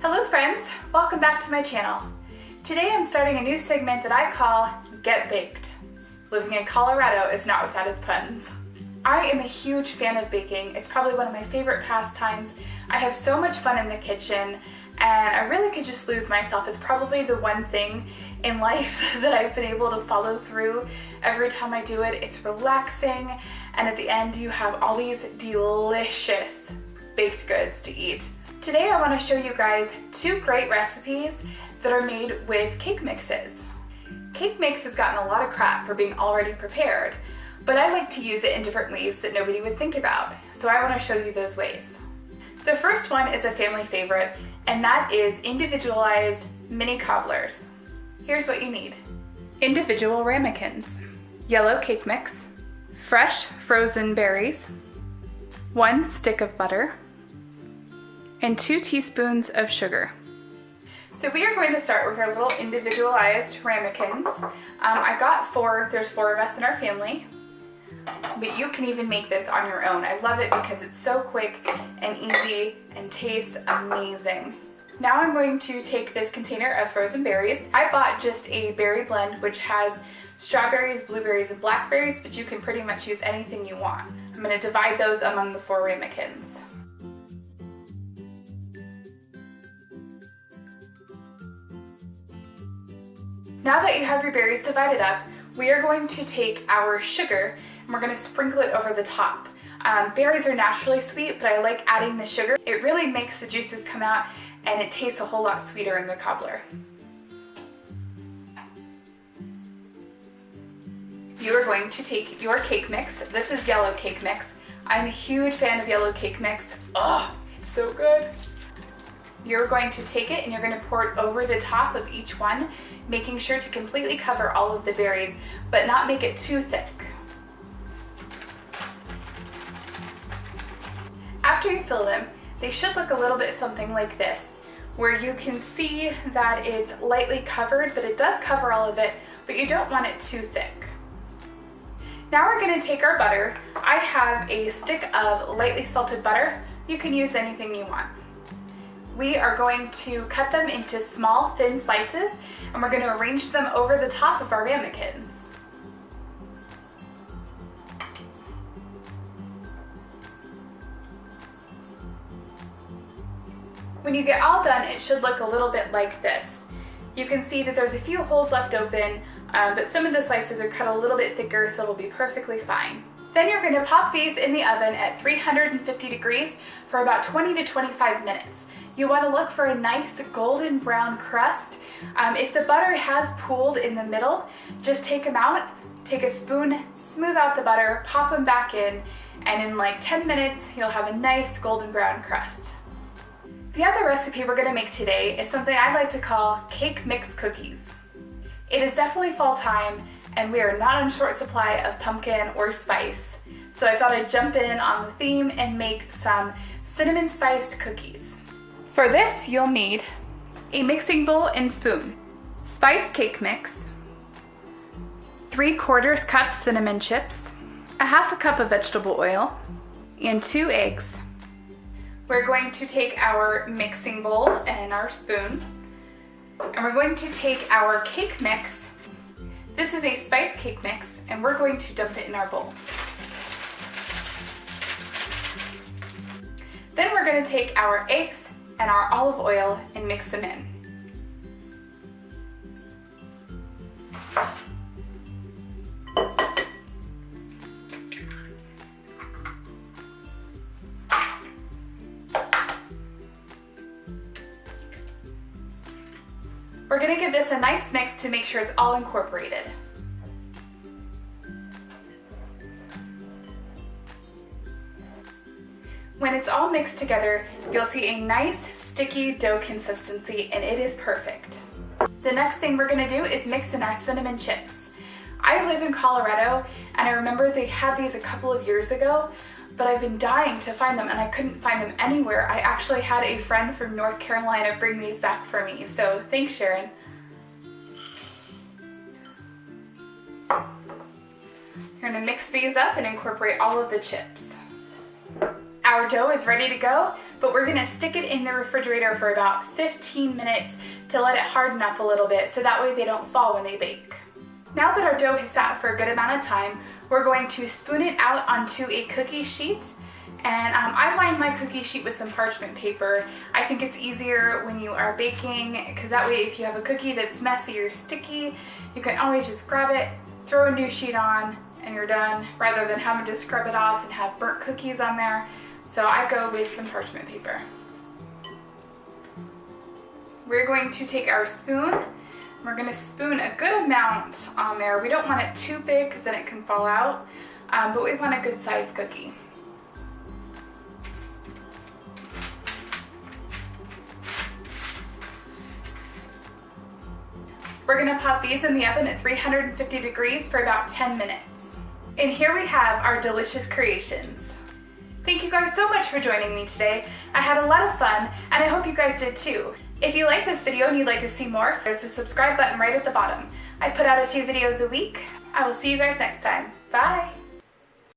Hello friends, welcome back to my channel. Today I'm starting a new segment that I call Get Baked. Living in Colorado is not without its puns. I am a huge fan of baking. It's probably one of my favorite pastimes. I have so much fun in the kitchen and I really could just lose myself. It's probably the one thing in life that I've been able to follow through every time I do it. It's relaxing and at the end you have all these delicious baked goods to eat. Today I want to show you guys two great recipes that are made with cake mixes. Cake mix has gotten a lot of crap for being already prepared, but I like to use it in different ways that nobody would think about, so I want to show you those ways. The first one is a family favorite, and that is individualized mini cobblers. Here's what you need. Individual ramekins, yellow cake mix, fresh frozen berries, 1 stick of butter, and 2 teaspoons of sugar. So we are going to start with our little individualized ramekins. I got 4, there's 4 of us in our family, but you can even make this on your own. I love it because it's so quick and easy and tastes amazing. Now I'm going to take this container of frozen berries. I bought just a berry blend which has strawberries, blueberries, and blackberries, but you can pretty much use anything you want. I'm going to divide those among the 4 ramekins. Now that you have your berries divided up, we are going to take our sugar and we're going to sprinkle it over the top. Berries are naturally sweet, but I like adding the sugar. It really makes the juices come out and it tastes a whole lot sweeter in the cobbler. You are going to take your cake mix. This is yellow cake mix. I'm a huge fan of yellow cake mix. Oh, it's so good. You're going to take it and you're going to pour it over the top of each one, making sure to completely cover all of the berries, but not make it too thick. After you fill them, they should look a little bit something like this, where you can see that it's lightly covered, but it does cover all of it, but you don't want it too thick. Now we're going to take our butter. I have a stick of lightly salted butter. You can use anything you want. We are going to cut them into small, thin slices, and we're going to arrange them over the top of our ramekins. When you get all done, it should look a little bit like this. You can see that there's a few holes left open, but some of the slices are cut a little bit thicker, so it'll be perfectly fine. Then you're going to pop these in the oven at 350 degrees for about 20 to 25 minutes. You want to look for a nice golden brown crust. If the butter has pooled in the middle, just take them out, take a spoon, smooth out the butter, pop them back in, and in like 10 minutes, you'll have a nice golden brown crust. The other recipe we're going to make today is something I like to call cake mix cookies. It is definitely fall time, and we are not in short supply of pumpkin or spice, so I thought I'd jump in on the theme and make some cinnamon spiced cookies. For this, you'll need a mixing bowl and spoon, spiced cake mix, 3/4 cup cinnamon chips, a 1/2 cup of vegetable oil, and 2 eggs. We're going to take our mixing bowl and our spoon, and we're going to take our cake mix. This is a spiced cake mix, and we're going to dump it in our bowl. Then we're going to take our eggs and our olive oil and mix them in. We're going to give this a nice mix to make sure it's all incorporated. When it's all mixed together, you'll see a nice sticky dough consistency, and it is perfect. The next thing we're going to do is mix in our cinnamon chips. I live in Colorado, and I remember they had these a couple of years ago, but I've been dying to find them and I couldn't find them anywhere. I actually had a friend from North Carolina bring these back for me, so thanks, Sharon. You're going to mix these up and incorporate all of the chips. Our dough is ready to go, but we're gonna stick it in the refrigerator for about 15 minutes to let it harden up a little bit so that way they don't fall when they bake. Now that our dough has sat for a good amount of time, we're going to spoon it out onto a cookie sheet. And I lined my cookie sheet with some parchment paper. I think it's easier when you are baking because that way if you have a cookie that's messy or sticky, you can always just grab it, throw a new sheet on, and you're done, rather than having to scrub it off and have burnt cookies on there. So I go with some parchment paper. We're going to take our spoon. We're going to spoon a good amount on there. We don't want it too big because then it can fall out, but we want a good sized cookie. We're gonna pop these in the oven at 350 degrees for about 10 minutes. And here we have our delicious creations. Thank you guys so much for joining me today. I had a lot of fun, and I hope you guys did too. If you like this video and you'd like to see more, there's a subscribe button right at the bottom. I put out a few videos a week. I will see you guys next time. Bye!